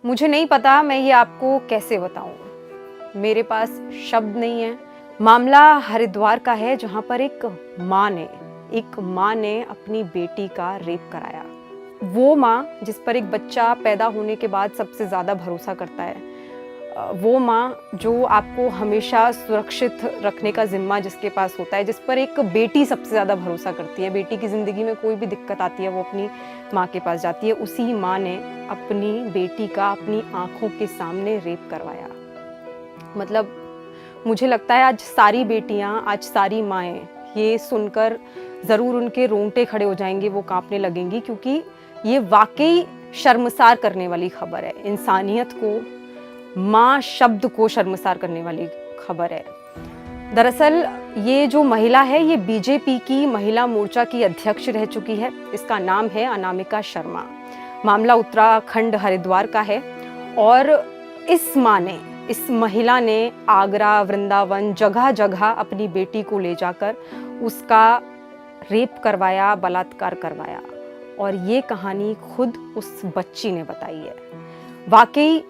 मुझे नहीं पता मैं ये आपको कैसे बताऊं, मेरे पास शब्द नहीं है। मामला हरिद्वार का है, जहां पर एक माँ ने अपनी बेटी का रेप कराया। वो माँ जिस पर एक बच्चा पैदा होने के बाद सबसे ज़्यादा भरोसा करता है, वो माँ जो आपको हमेशा सुरक्षित रखने का जिम्मा जिसके पास होता है, जिस पर एक बेटी सबसे ज़्यादा भरोसा करती है, बेटी की ज़िंदगी में कोई भी दिक्कत आती है वो अपनी माँ के पास जाती है, उसी माँ ने अपनी बेटी का अपनी आँखों के सामने रेप करवाया। मतलब मुझे लगता है आज सारी बेटियाँ, आज सारी माएँ ये सुनकर ज़रूर उनके रोंगटे खड़े हो जाएंगे, वो काँपने लगेंगी, क्योंकि ये वाकई शर्मसार करने वाली खबर है। इंसानियत को, माँ शब्द को शर्मसार करने वाली खबर है। दरअसल ये जो महिला है, ये बीजेपी की महिला मोर्चा की अध्यक्ष रह चुकी है। इसका नाम है अनामिका शर्मा। मामला उत्तराखंड हरिद्वार का है और इस महिला ने आगरा, वृंदावन, जगह जगह अपनी बेटी को ले जाकर उसका रेप करवाया, बलात्कार करवाया। और ये कहानी खुद उस बच्ची ने बताई है। वाकई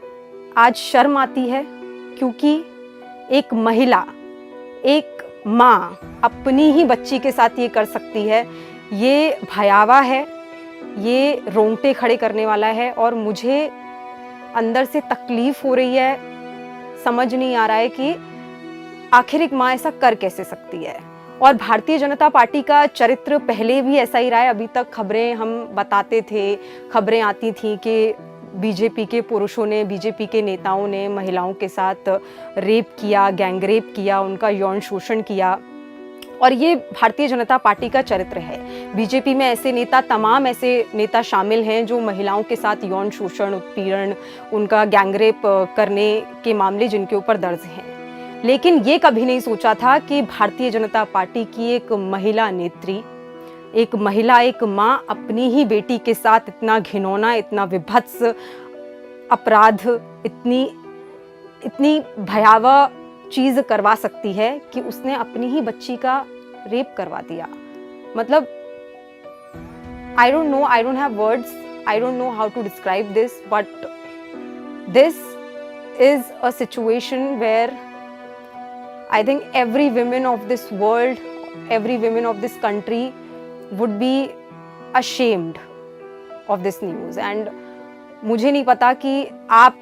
आज शर्म आती है, क्योंकि एक महिला, एक माँ अपनी ही बच्ची के साथ ये कर सकती है। ये भयावह है, ये रोंगटे खड़े करने वाला है और मुझे अंदर से तकलीफ हो रही है। समझ नहीं आ रहा है कि आखिर एक माँ ऐसा कर कैसे सकती है। और भारतीय जनता पार्टी का चरित्र पहले भी ऐसा ही रहा है। अभी तक खबरें हम बताते थे, खबरें आती थी कि बीजेपी के पुरुषों ने, बीजेपी के नेताओं ने महिलाओं के साथ रेप किया, गैंग रेप किया, उनका यौन शोषण किया। और ये भारतीय जनता पार्टी का चरित्र है। बीजेपी में तमाम ऐसे नेता शामिल हैं जो महिलाओं के साथ यौन शोषण, उत्पीड़न, उनका गैंग रेप करने के मामले जिनके ऊपर दर्ज हैं। लेकिन ये कभी नहीं सोचा था कि भारतीय जनता पार्टी की एक महिला नेत्री, एक महिला, एक माँ अपनी ही बेटी के साथ इतना घिनौना, इतना विभत्स अपराध, इतनी भयावह चीज़ करवा सकती है कि उसने अपनी ही बच्ची का रेप करवा दिया। मतलब I don't have words, I don't know how to describe this, but this is a situation where I think every woman of this world, every woman of this country would be ashamed of this news. And मुझे नहीं पता कि आप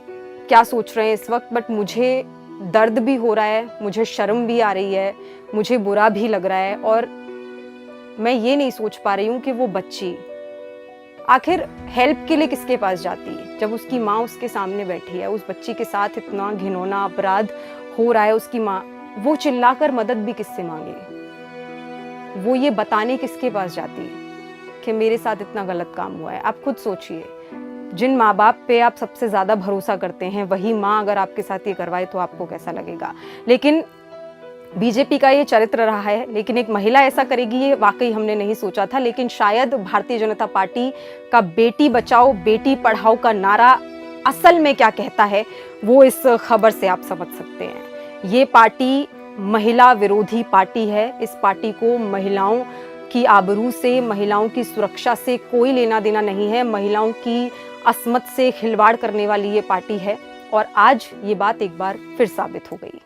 क्या सोच रहे हैं इस वक्त, बट मुझे दर्द भी हो रहा है, मुझे शर्म भी आ रही है, मुझे बुरा भी लग रहा है। और मैं ये नहीं सोच पा रही हूँ कि वो बच्ची आखिर हेल्प के लिए किसके पास जाती है, जब उसकी माँ उसके सामने बैठी है, उस बच्ची के साथ इतना घिनौना अपराध हो रहा है। उसकी माँ, वो चिल्लाकर मदद भी किससे मांगे, वो ये बताने किसके पास जाती है कि मेरे साथ इतना गलत काम हुआ है। आप खुद सोचिए, जिन माँ बाप पे आप सबसे ज़्यादा भरोसा करते हैं, वही माँ अगर आपके साथ ये करवाए तो आपको कैसा लगेगा। लेकिन बीजेपी का ये चरित्र रहा है, लेकिन एक महिला ऐसा करेगी ये वाकई हमने नहीं सोचा था। लेकिन शायद भारतीय जनता पार्टी का बेटी बचाओ बेटी पढ़ाओ का नारा असल में क्या कहता है, वो इस खबर से आप समझ सकते हैं। ये पार्टी महिला विरोधी पार्टी है। इस पार्टी को महिलाओं की आबरू से, महिलाओं की सुरक्षा से कोई लेना देना नहीं है। महिलाओं की अस्मत से खिलवाड़ करने वाली ये पार्टी है और आज ये बात एक बार फिर साबित हो गई।